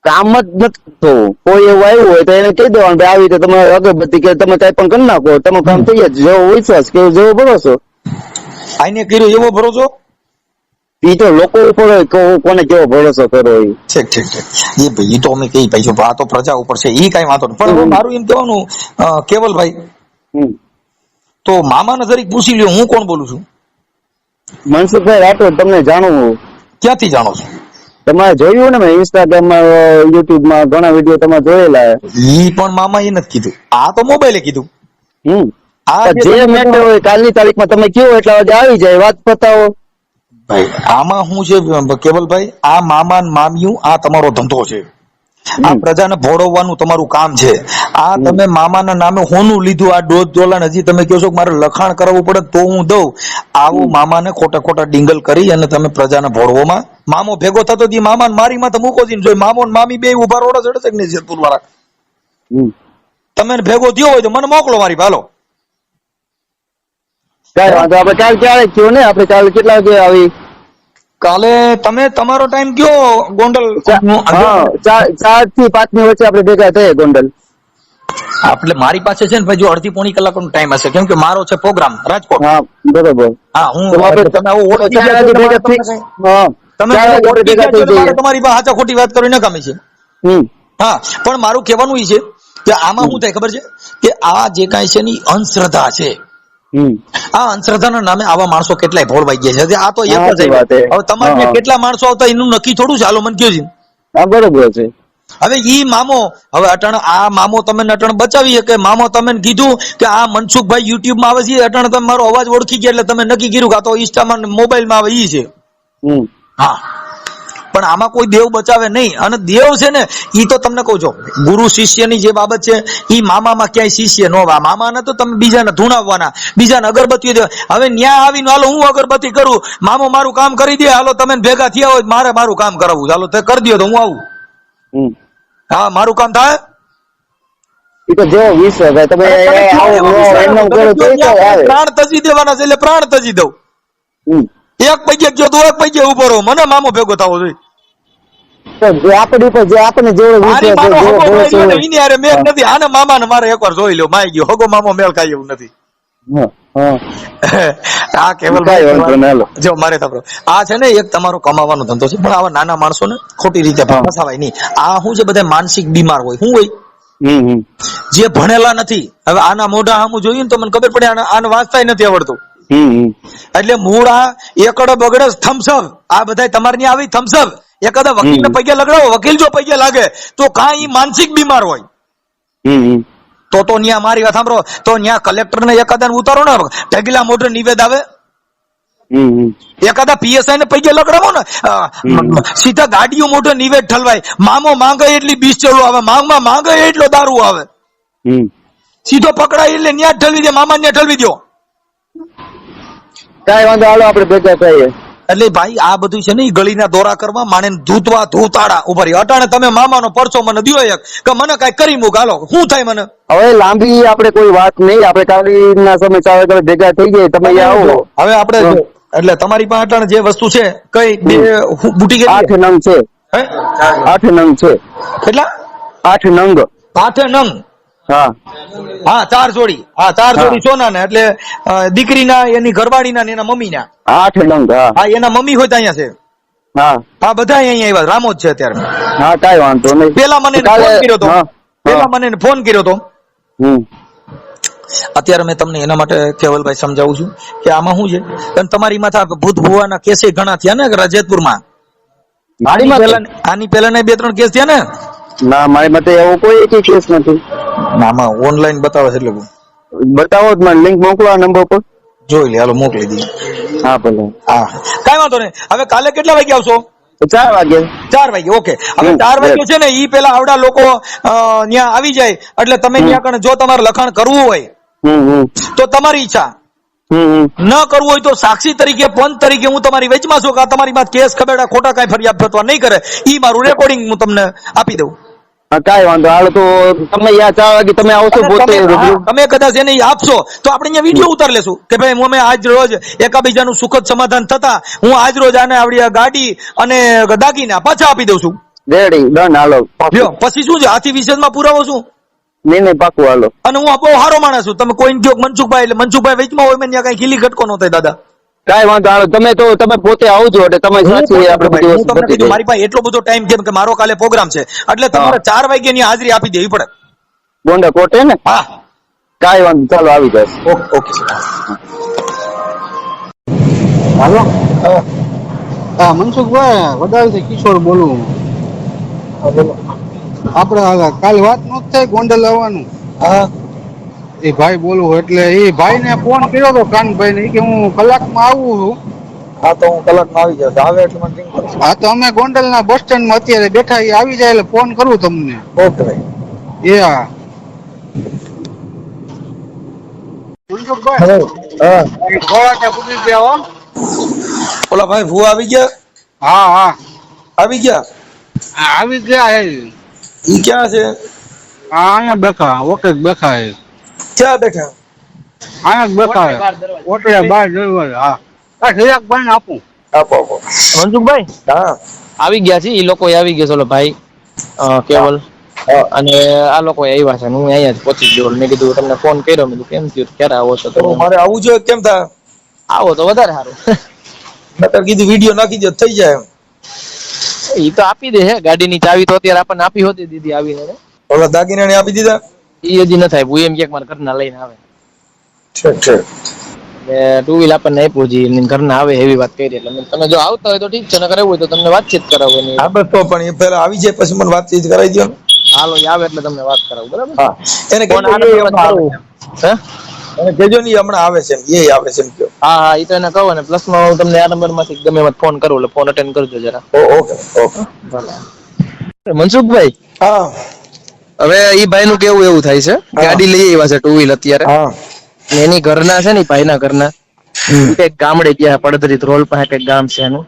કામ જ નથી થવું. કોઈ એવું આવ્યું હોય તો એને કહી દેવાનું આવી રીતે તમે અગરબત્તી કે તમે કઈ પણ કરી નાખો, તમે કામ થઈ જાય. જેવો વિશ્વાસ કે જેવો ભરોસો. આઈને કર્યો એવો ભરોસો? એ તો લોકો ઉપર હોય કોને કેવો ભરોસો કર્યો એ. ઠીક ઠીક ઠીક. એ ભાઈ એ તો અમે કઈ ભાઈ આ તો પ્રજા ઉપર છે, એ કઈ વાંધો નહીં. પણ મારું એમ કહેવાનું કેવલભાઈ, તો મામાને જરીક પૂછી લ્યો હું કોણ બોલું છું? મનસુખભાઈ રાઠોડ. તમને જાણવું? ક્યાંથી જાણો છો? તમારે જોયું ને મેં ઇન્સ્ટાગ્રામમાં યુટ્યુબમાં ઘણા વિડીયો તમે જોયેલા. ઈ પણ મામા એ નથી કીધું, આ તો મોબાઈલે કીધું. જે મેટર હોય કાલની તારીખમાં તમે કયો એટલા વાગે આવી જાય, વાત પતાવો. ભાઈ આમાં શું છે કેવલભાઈ, આ મામા મામિયું આ તમારો ધંધો છે, આ પ્રજાને ભોળવવાનું તમારું કામ છે. આ તમે મામાના નામે હોનું લીધું, આ ડોઝ ડોલાને હજી તમે કહો છો કે મારે લખાણ કરાવવું પડે તો હું દઉં. આવું મામાને ખોટા ખોટા ડિંગલ કરી અને તમે પ્રજાને ભોળવોમાં મામો ભેગો થતો મામા મારી માથે મૂકો દીને જોઈ મામો મામી બે ઉભા રોડા ચડે છે ને જેતપુર વાળા. તમે ભેગો થયો હોય તો મને મોકલો મારી ભાલો. કઈ વાંધો. આપણે કાલ ક્યારે થયો ને? આપણે કાલે કેટલા વાગે આવી? કાલે તમે તમારો ટાઈમ કયો ગોંડલ? 4 થી 5 ની વચ્ચે આપણે ભેગા થઈએ ગોંડલ. એટલે મારી પાસે છે ને ભાઈ જો અડધી પોણી કલાકનો ટાઈમ હશે, કેમ કે મારો છે પ્રોગ્રામ રાજકોટ. હા બરોબર. હા હું તમારી પાસે હાચા ખોટી વાત કરી નકામી છે. હા પણ મારું કહેવાનું એ છે કે આમાં શું થાય ખબર છે કે આ જે કાંઈ છે ને અંધશ્રદ્ધા છે. આ અંધશ્રદ્ધાના નામે આવા માણસો કેટલાય ભોળવાઈ ગયા છે. આ તો એક જ હવે તમારે કેટલા માણસો આવતા એનું નક્કી થોડું છે. હાલો મને કયો છે. હા બરોબર છે. હવે ઈ મામો હવે અટાણ આ મામો તમે અટાણ બચાવી કે મામો તમે કીધું કે આ મનસુખભાઈ યુટ્યુબ માં આવે છે અટાણ તમે મારો અવાજ ઓળખી ગયા એટલે તમે નક્કી કર્યું કે આ તો ઇન્સ્ટામાં મોબાઈલ માં આવે ઈ છે. હા પણ આમાં કોઈ દેવ બચાવે નહીં. અને દેવ છે ને ઈ તો તમને કહું છો ગુરુ શિષ્યની જે બાબત છે ઈ મામામાં ક્યાંય શિષ્ય નો વા. મામાને તો તમે બીજાને ધૂણાવવાના, બીજાને અગરબત્તીઓ દે. હવે ન્યા આવીને હાલો હું અગરબત્તી કરું, મામો મારું કામ કરી દે, હાલો તમે ભેગા થયા હોય મારે મારું કામ કરાવવું, હાલો તે કરી દો તો હું આવું. હા મારું કામ થાય ઈ તો જેવો વિશ્વાસ તમે પ્રાણ તજી દેવાના છે એટલે પ્રાણ તજી દઉં. એક પૈકે ગયો તો એક પૈકે ઉભો રહો, મને મામો ભેગો થવો જોઈએ. આપણી પર જે આપણે જેવો વિશ્વાસ મેલ નથી. આને મામા ને મારે એકવાર જોઈ લો, માઈ ગયો હગો મામો મેલ ખાય એવું નથી. આ કેવલભાઈ જો મારે આ છે ને એક તમારો કમાવાનો ધંધો છે, પણ આવા નાના માણસો ને ખોટી રીતે ફસાવાય નહીં. આ શું છે બધા માનસિક બીમાર હોય. શું હોય? જે ભણેલા નથી. હવે આના મોઢા સામું જોયું ને તો મને ખબર પડે આને વાંચતા નથી આવડતું. એટલે મૂળ આ એકડો બગડે થમ્સઅપ આ બધા તમારે ત્યાં આવી થમ્સઅપ એકાદા વકીલ ને પૈયા લગડાવો, વકીલ જો પૈયા લાગે તો કાંઈ માનસિક બીમાર હોય તો ન્યા મારી વાત સાંભળો તો ન્યા કલેક્ટર ને એકાદા ઉતારો ને ઢગલા મોઢે નિવેદ આવે. એકાદા પીએસઆઈ ને પૈયા લગડાવો ને સીધા ગાડીઓ મોઢે નિવેદ ઠલવાય. મામો માંગે એટલી બીસ ચલો આવે, માંગમાં માંગે એટલો દારૂ આવે. સીધો પકડાય એટલે ન્યા ઠલવી દે, મામા ન્યા ઠલવી દો. કઈ વાંધો હાલો આપણે ભેગા થઈએ. એટલે ભાઈ આ બધું છે ને ગળીના દોરા કરવા માણે ધૂતવા ધૂતાડા ઉભા રહી. અટાણે તમે મામાનો પરચો મને દ્યો એક કે મને કઈ કરી મૂક, હાલો શું થાય મને. હવે લાંબી આપણે કોઈ વાત નહીં, આપણે કાલના સમય 4 વાગે ભેગા થઈ જાય, તમે આવો. હવે આપણે એટલે તમારી પાસે અટાણે જે વસ્તુ છે કઈ બે બુટી કે 8 નંગ છે. 8 નંગ છે. કેટલા? 8 નંગ. 8 નંગ. હા હા 4 જોડી. હા 4 જોડી સોના ને એટલે દીકરીના એની ઘરવાળીના ને એના મમ્મીના 8 નંગ. હા એના મમ્મી હોય તો અહીંયા છે. હા હા બધા અહીંયા આવ્યા. રામોદ છે અત્યારે. હા કઈ વાંધો નહીં. પેલા મને ફોન કર્યો તો અત્યારે મેં તમને એના માટે કેવલભાઈ સમજાવું છું કે આમાં શું છે તમારી માથા ભૂત ભુવાના કેસે ઘણા થયા ને રાજેતપુરમાં. આની પેલા 2-3 કેસ થયા ને. ના મારી મતે એવો કોઈ કેસ નથી. આમાં ઓનલાઈન બતાવે છે એટલે બતાવો જ મને લિંક મોકલો આ નંબર પર. જોઈ લે, હાલો મોકલી દઈએ. હા ભલે. હા કાંઈ વાંધો નહીં. હવે કાલે કેટલા વાગે આવશો? 4 વાગે. 4 વાગે. ઓકે. હવે 4 વાગે છે ને ઈ પેલા આવડા લોકો ત્યાં આવી જાય એટલે તમે ત્યાં કણે જો તમારે લખાણ કરવું હોય તો તમારી ઈચ્છા, ન કરવું હોય તો સાક્ષી તરીકે પંચ તરીકે હું તમારી વેચમાં છું કે આ તમારી માં કેસ ખબેડા ખોટા કઈ ફરિયાદ ફતવા નહીં કરે, ઈ મારું રેકોર્ડિંગ હું તમને આપી દઉં. કાંઈ વાંધો. હાલો તો તમે 4 વાગે તમે આવશો પોતે રૂબરૂ? તમે કદાચ એને આપશો તો આપણે અહીંયા વિડીયો ઉતાર લેશું કે ભાઈ અમે આજ રોજ એકાબીજાનું સુખદ સમાધાન થતા હું આજ રોજ આને આવડી ગાડી અને દાગીના પાછા આપી દઉં છું. Ready, done. હાલો લ્યો, પછી શું છે આથી વિશેષમાં પુરાવો શું? નહીં પાકું. હાલો. અને હું બહુ સારો માણસ છું. તમે કોઈ કયો મનસુખભાઈ એટલે મનસુખભાઈ વેચમાં હોય મેં ત્યાં કઈ ખીલી ખટકો ન થાય દાદા. કાંઈ વાંધો. હાલો તમે પોતે આવજો એટલે તમે સાચી આપણે બધી હું વસ્તુ તમને બતાવી કીધું મારી પાસે એટલો બધો ટાઈમ કેમ કે મારો કાલે પ્રોગ્રામ છે એટલે તમારે 4 વાગ્યાની હાજરી આપી દેવી પડે. ગોંડા કોટે ને? હા કાંઈ વાંધો. ચાલો આવી જશે. ઓકે. હાલો. હા મનસુખભાઈ વધારે કિશોર બોલું. આપડે કાલે વાત નહોતી થઈ ગોંડલ આવવાનું. હા એ ભાઈ બોલું એટલે એ ભાઈ ને ફોન કર્યો હતો કાનભાઈ ને કે હું કલાકમાં આવું છું. હા તો હું કલાકમાં આવી જાઉં. આવે એટલે મને રિંગ કરો. હા તો અમે ગોંડલ ના બસ સ્ટેન્ડ માં અત્યારે બેઠા, એ આવી જાય એટલે ફોન કરું તમને. ઓકે ભાઈ. એ હા હેલો. હા ગોળાટા પૂરી ગયા હો. ઓલા ભાઈ ભૂવા આવી ગયા? હા આવી ગયા. આવી ગયા હે. ઈ ક્યાં છે? હા અહીંયા બેઠા. ઓકે બેઠા હે. ક્યાં બેઠા? અહીંયા બેઠા હે. ઓટલા બહાર જવું. હા એક ભાઈ આપું. આપો. મનસુખભાઈ હા આવી ગયા છે. એ લોકો આવી ગયા. ચલો ભાઈ કેવલ અને આ લોકો આવ્યા છે. હું અહીંયા જ પહોંચી ગયો. મેં કીધું તમને ફોન કર્યો. મેં કીધું કેમ થયું, ક્યારે આવો છો? તો મારે આવું જોઈએ કેમ થાય? આવો તો વધારે સારું. નકર કીધું વિડીયો નાખી દે થઈ જાય. એ તો આપી દે હે. ગાડીની ચાવી તો અત્યારે આપણને આપી હોતી દીધી આવીને. ઓલા દાગીના ને આપી દીધા? એ હજી ન થાય. હું એમ કે મારા ઘરના લઈને આવે. ઠીક. ટુ વ્હીલ આપણને આપ્યું છે. ઘરના આવે એવી વાત કરી. એટલે તમે જો આવતા હોય તો ઠીક છે, નકર એવું હોય તો તમને વાતચીત કરાવો. હા બસ તો પણ એ પેલા આવી જાય પછી મને વાતચીત કરાવી દો. હાલો આવે એટલે તમને વાત કરાવું. બરાબર. હા એને ફોન કહેજો એ હમણાં આવે છે. હે એને કહેજો ને ઈ હમણાં આવે છે એ આવે છે એમ કયો. હા એ તો એને કહો ને. પ્લસ માં હું તમને આ નંબર માંથી ગમે એમાં ફોન કરું એટલે ફોન અટેન્ડ કરજો જરા. ઓકે. મનસુખભાઈ હા હવે ઈ ભાઈ નું કેવું એવું થાય છે, ગાડી લઈ આવ્યા છે 2 વ્હીલ અત્યારે. હા એની ઘરના છે ને ભાઈ ના ઘરના કઈક ગામડે ગયા, પડદરી રોલ પાસે કઈક ગામ છે એનું.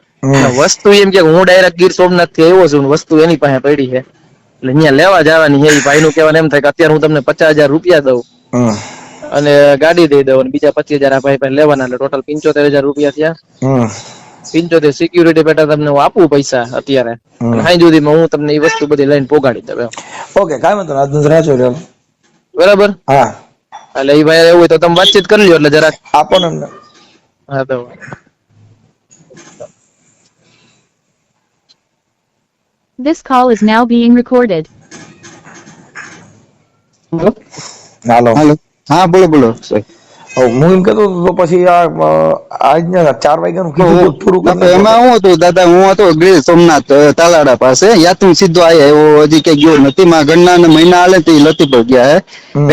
વસ્તુ એમ કે હું ડાયરેક્ટ ગીર સોમનાથ થી આવ્યો છું, વસ્તુ એની પાસે પડી છે એટલે અહીંયા લેવા જવાની છે. ભાઈ નું કહેવાનું એમ થાય કે અત્યારે હું તમને 50,000 રૂપિયા દઉં અને ગાડી દઈ દઉં અને બીજા 25,000 આ ભાઈ પાસે લેવાના, એટલે ટોટલ 75,000 રૂપિયા થયા. 75 સિક્યુરિટી પેટા તમને હું આપું પૈસા અત્યારે, સાંજ સુધીમાં હું તમને એ વસ્તુ બધી લઈને પોગાડી દઉં. ઓકે કાંઈ વાંધો નહીં. રાજો રહ્યો. બરાબર. હા એટલે એ ભાઈ એવું હોય તો તમે વાતચીત કરી લ્યો એટલે જરાક. આપો ને અમને. હા તો This call is now being recorded. હાલો. હા બોલો. હું એમ કહેતો તો પછી આજના 4 વાગ્યાનું કીધું પૂરું કરી એમાં હું હતું દાદા, હું હતો ગીર સોમનાથ તાલાડા પાસે. યાત્રી સીધો આવ્યા, હજી કઈ ગયો નથી. મારા ઘરના ને મહિના હાલે તો લતી પર ગયા હે.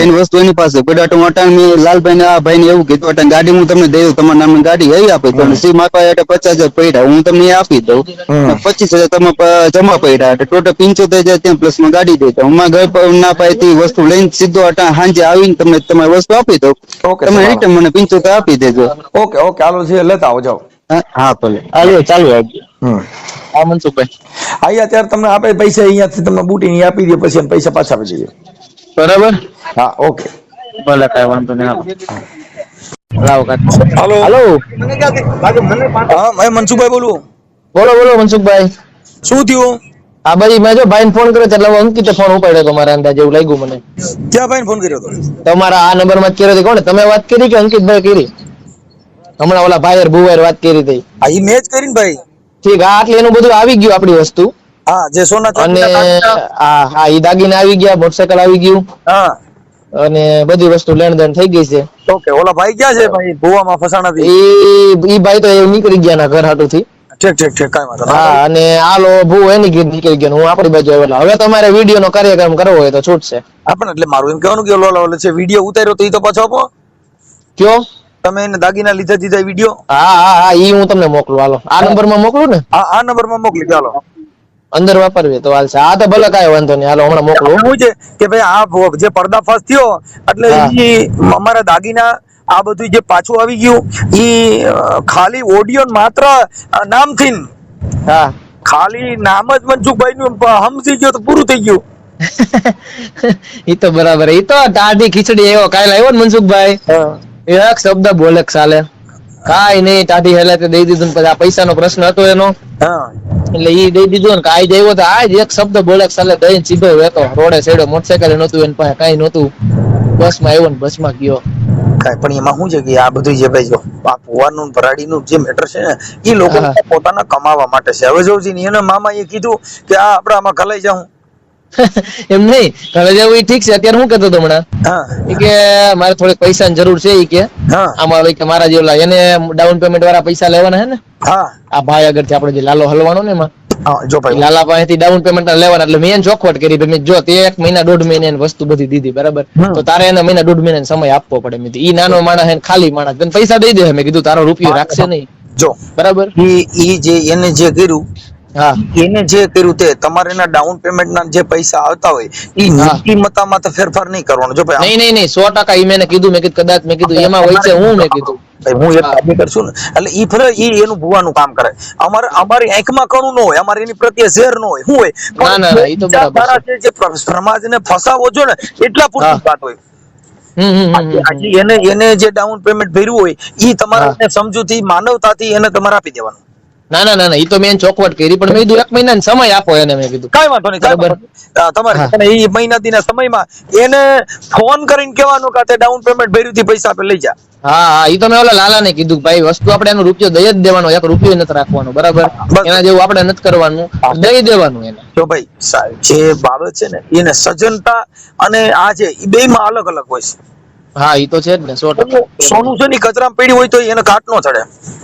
એની વસ્તુ એની પાસે પડ્યા. તો અટાણ મેં લાલભાઈ ને આ ભાઈ ને એવું કીધું, અટાણ ગાડી હું તમને દઉં, તમારા નામની ગાડી આવી આપી દઉં. સી મારા પાસે 50,000 પડ્યા, હું તમને આપી દઉં. 25,000 તમે જમા પડ્યા, ટોટલ 75,000 ત્યાં પ્લસ માં ગાડી દઈ દઉં. મારા ઘર ના પાસેથી વસ્તુ લઈને સીધો અટાણ સાંજે આવીને તમને તમારી વસ્તુ આપી દઉં. તમે રિટર્ન મને 75 આપી દેજો. ઓકે હાલો છે લેતા આવો જાઓ. હા ભલે. હાલો ચાલુ આવજો. હા મનસુખભાઈ અહીંયા ત્યારે તમને આપે પૈસા અહીંયાથી તમને બુટી આપી દે પછી પૈસા પાછા આપી દઈએ. બરાબર. હા ઓકે ભલે કઈ વાંધો નહીં. લાવો હાલો. હાલો. હા મેં મનસુખભાઈ બોલું. બોલો મનસુખભાઈ. શું થયું? હા ભાઈ મેં જો ભાઈ ફોન કર્યો એટલે અંકિતે ફોન ઉપાડ્યો. તમારા અંદાજે એવું લાગ્યું મને. ક્યાં ભાઈ ફોન કર્યો હતો? તમારા આ નંબર માં કર્યો હતો. કોણ તમે વાત કરી કે અંકિતભાઈ કરી? હમણાં ઓલા ભાઈ ભુવાઈ વાત કરી હતી. હા ઈ મેચ કરીને ભાઈ. ઠીક. હા એટલે એનું બધું આવી ગયું આપડી વસ્તુ. હા જે સોના અને હા ઈ દાગીના આવી ગયા, મોટરસાયકલ આવી ગયું. હા અને બધી વસ્તુ લેણ દેણ થઈ ગઈ છે. ઓકે ઓલા ભાઈ ક્યાં છે ભાઈ? ભુવામાં ફસાણા થી. ઈ ભાઈ તો એવું નીકળી ગયા ના ઘર હાટુ થી. ઠીક કાંઈ વાંધો નહીં. હા અને આલો ભૂ એની ગીર નીકળી ગયો, હું આપડી બાજુ આવેલા. હવે તમારે વિડીયો નો કાર્યક્રમ કરવો હોય તો છૂટ છે. આપણે એટલે મારું એમ કહેવાનું કે ઓલો છે વિડીયો ઉતાર્યો તો ઈ તો પાછો આપો. કયો તમે એને દાગીના લીધા દીધા વિડીયો હા હા હા ઈ હું તમને મોકલું, હાલો આ નંબર માં મોકલું ને, આ નંબરમાં મોકલી ચાલો. અંદર વાપરવી તો હાલશે. હા તો ભલે કાંઈ વાંધો નહીં, હાલો હમણાં મોકલું. શું છે કે ભાઈ આ જે પર્દાફાશ થયો એટલે હા. ઈ અમારા દાગીના આ બધું જે પાછું આવી ગયું ઈ ખાલી ઓડિયો માત્ર નામથી ન, હા ખાલી નામ જ મનસુખભાઈ નું સમજી ગયો તો પૂરું થઈ ગયું. ઈ તો બરાબર, ઈ તો ટાઢી ખીચડી એવો કાલ આવ્યો ને મનસુખભાઈ, એક શબ્દ બોલે ચાલે, કાઈ નહીં ટાઢી હેલે તે દઈ દીધું ને પછી આ પૈસાનો પ્રશ્ન હતો એનો હા એટલે ઈ દઈ દીધું ને કાઈ આવ્યો તો આજ એક શબ્દ બોલે ચાલે દઈને સીધો વેતો રોડે ચડ્યો, મોટરસાઇકલ નહોતું એની પાસે, કાઈ નહોતું, બસમાં આવ્યો ને બસમાં ગયો. કાંઈ પણ એમાં શું છે કે આ બધું જે ભાઈ જો આ ભુવાનું ભરાડીનું જે મેટર છે ને એ લોકો હા. પોતાના કમાવા માટે છે. હવે જો એને મામાએ કીધું કે આ આપણે આમાં ઘલાઈ જાઉં. એમ નહીં હવે જેવું ઈ ઠીક છે, અત્યારે હું કહેતો હતો હમણાં હા ઈ કે મારે થોડીક પૈસાની જરૂર છે, ઈ કે હા આમાં હવે કે મારા જેવલા એને ડાઉન પેમેન્ટ વાળા પૈસા લેવાના હે ને, હા આ ભાઈ આગળથી આપણે જે લાલો હલવાનો ને એમાં હા જો ભાઈ લાલા પાસેથી ડાઉન પેમેન્ટ લેવાના, એટલે મેં એને ચોખવટ કરી ભાઈ મેં જો તે 1 મહિના 1.5 મહિને એને વસ્તુ બધી દીધી બરાબર, તો તારે એને મહિના 1.5 મહિના સમય આપવો પડે. મેં કીધું ઈ નાનો માણસ હે ખાલી માણસ તને પૈસા દઈ દે, મેં કીધું તારો રૂપિયો રાખશે નહીં જો બરાબર. ઈ જે એને જે કર્યું હા એને જે કર્યું તે તમારે એના ડાઉન પેમેન્ટ ના જે પૈસા આવતા હોય ઈ હા. નીતિમત્તામાં તો ફેરફાર નહીં કરવાનો. જો ભાઈ નહીં 100% ઈ મેં કીધું, મેં કીધું કદાચ મેં કીધું એમાં હોય છે હું મેં કીધું હું એક કામ કરશું ને એટલે ઈ ફરે ઈ એનું ભુવાનું કામ કરે. અમારી આંખમાં કણું ન હોય, અમારે એની પ્રત્યે ઝેર ન હોય, શું હોય ના, ના, ના, ઈ તો બરાબર છે. વિચારધારા છે જે સમાજને ફસાવો છો ને એટલા પૂરતી હા. વાત હોય. આજે એને જે ડાઉન પેમેન્ટ ભર્યું હોય ઈ તમારે સમજૂતી માનવતાથી એને તમારે આપી દેવાનું. ના ઈ તો મેં એને ચોખવટ કરી, પણ મેં કીધું 1 મહિના સમય આપો એને, મેં કીધું કાંઈ વાંધો નહીં, કાંઈ બરાબર. વાંધો નહીં. તમારે ઈ મહિના દીના સમયમાં એને ફોન કરીને કહેવાનું કે તે ડાઉન પેમેન્ટ ભર્યું થી પૈસા આપે લઈ જા. હા ઈ તો મેં ઓલા લાલાને કીધું ભાઈ વસ્તુ આપણે એનો રૂપિયો દઈ જ દેવાનો, 1 રૂપિયો નથી રાખવાનો બરાબર, બસ. એના જેવું આપણે નથી કરવાનું, દઈ દેવાનું એને. જો ભાઈ જે બાબત છે ને એને સજ્જનતા અને આ છે એ બે માં અલગ અલગ હોય છે. હા ઈ તો છે જ ને 100%. સોનું છે ને કચરામાં પડી હોય તો એને કાટ નો ચડે.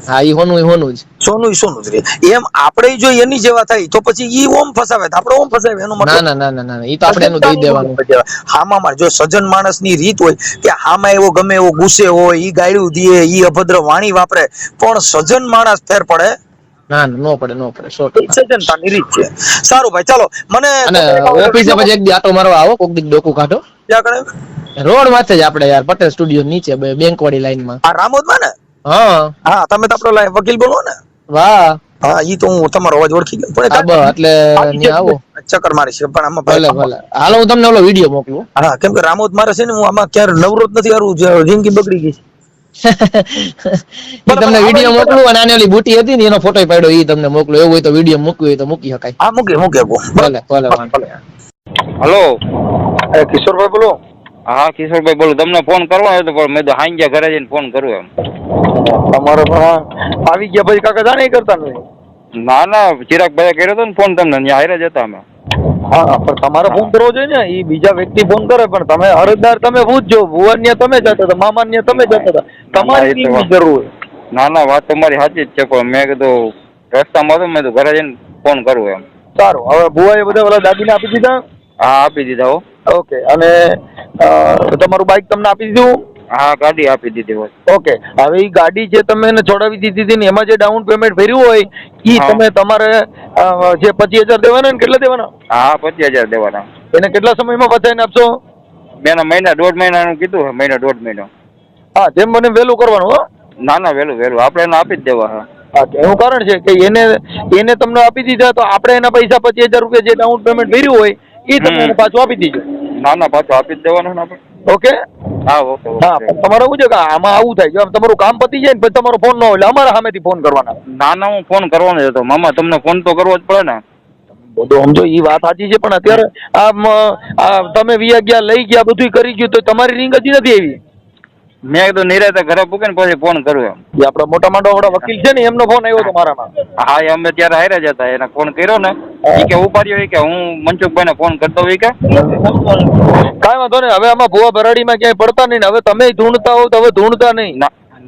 હા ઈ હોનું જ. સોનું જ રહે. એમ આપણે જો એની જેવા થાય તો પછી ઈ ઓમ ફસાવે તો આપણે ઓમ ફસાવે. એનો મતલબ ના ઈ તો આપણે એનું દઈ દેવાનું. હામાં જો સજ્જન માણસની રીત હોય કે હામાં એવો ગમે એવો ગુસ્સે હોય, ઈ ગાળ્યું દે, ઈ અભદ્ર વાણી વાપરે, પણ સજ્જન માણસ ફેર પડે ના નો પડે 100%. સજ્જનતાની રીત છે. સારું ભાઈ ચાલો મને અને ઓફિસે પછી એક દી આટો મારવા આવો, કોક દી ડોકું કાઢો ક્યાં કરે રોડ માથે જ આપણે યાર પટેલ સ્ટુડિયો નીચે બેંક વાળી લાઈન માં. આ રામોદમાં ને? હા હા તમે તો આપણો વકીલ બોલો ને? વાહ હા ઈ તો હું તમારો અવાજ ઓળખી ગયો. પણ હા બસ એટલે ન્યા આવો. ચક્કર મારી છે પણ આમાં ભલે હાલો હું તમને ઓલો વિડીયો મોકલું. હા કેમ કે રામોદ મારે છે ને હું આમાં ક્યારે નવરોત નથી હારું જિંદગી બગડી ગઈ. ઈ તમને વિડીયો મોકલું અને આની ઓલી બુટી હતી ને એનો ફોટો પાડ્યો ઈ તમને મોકલું, એવું હોય તો વિડીયો મૂકવી હોય તો મૂકી શકાય. હા મૂકે ભલે વાંધો નહીં. હલો કિશોરભાઈ બોલો. હા કિશોરભાઈ બોલો, તમને ફોન કરવાનો હતો પણ મેં તો હાંજે ઘરે જઈને ફોન કરું એમ. તમારે પણ આવી ગયા ભાઈ કાકા જાણે કરતા નથી. ના ચિરાગભાઈ કર્યો હતો ને ફોન તમને, ત્યાં હારે જ હતા અમે. હા પણ તમારે ફોન કરવો જોઈએ ને, એ બીજા વ્યક્તિ ફોન કરે પણ તમે અરજદાર તમે પૂછજો. ભુવન તમે જતા હતા, મામા તમે જતા હતા, તમારી ટીમની જરૂર. ના વાત તમારી સાચી જ છે પણ મેં કીધું રસ્તામાં હતો મેં તો ઘરે જઈને ફોન કરું એમ. સારું હવે ભુવાએ બધા ઓલા દાદીને આપી દીધા? હા આપી દીધા હો. ઓકે અને તમારું બાઇક તમને આપી દીધું? હા ગાડી આપી દીધી હોય. ઓકે હવે એ ગાડી જે તમે એને છોડાવી દીધી હતી ને એમાં જે ડાઉન પેમેન્ટ ભર્યું હોય એ તમે તમારે જે 25,000 દેવાના ને કેટલા દેવાના? હા 25,000 દેવાના. એને કેટલા સમયમાં પતાવીને આપશો? બેના મહિના 1.5 મહિનાનું કીધું છે, મહિના 1.5 મહિનો. હા જેમ બને વહેલું કરવાનું. હો ના વહેલું આપણે એને આપી જ દેવા. હા એનું કારણ છે કે એને તમને આપી દીધા તો આપણે એના પૈસા 25,000 રૂપિયા જે ડાઉન પેમેન્ટ ભર્યું હોય એ તમે એને પાછું આપી દીધું. ના પાછું આપી જ દેવાનું ને આપણે. ઓકે હા ઓકે. હા તમારે શું છે કે આમાં આવું થાય જો તમારું કામ પતી જાય ને પછી તમારો ફોન ન હોય એટલે અમારા સામેથી ફોન કરવાના. ના હું ફોન કરવાનો હતો મામા, તમને ફોન તો કરવો જ પડે ને. બધું સમજો એ વાત સાચી છે પણ અત્યારે તમે વિયા ગયા લઈ ગયા બધું કરી ગયું તો તમારી રીંગ હજી નથી આવી. મેં કીધું નિરાતે ઘરે પૂકે ને પછી ફોન કરું એમ. એ આપડા મોટા વાળા વકીલ છે ને એમનો ફોન આવ્યો હતો મારામાં. હા એ અમે ત્યારે હારે જ હતા, એને ફોન કર્યો ને એ કે ઉપાડ્યો કે હું મનસુખભાઈ ને ફોન કરતો હોય કે કાંઈ વાંધો નહીં. હવે આમાં ભુવા ભરાડીમાં ક્યાંય પડતા નહીં ને હવે તમે ધૂણતા હો તો હવે ધૂણતા નહીં.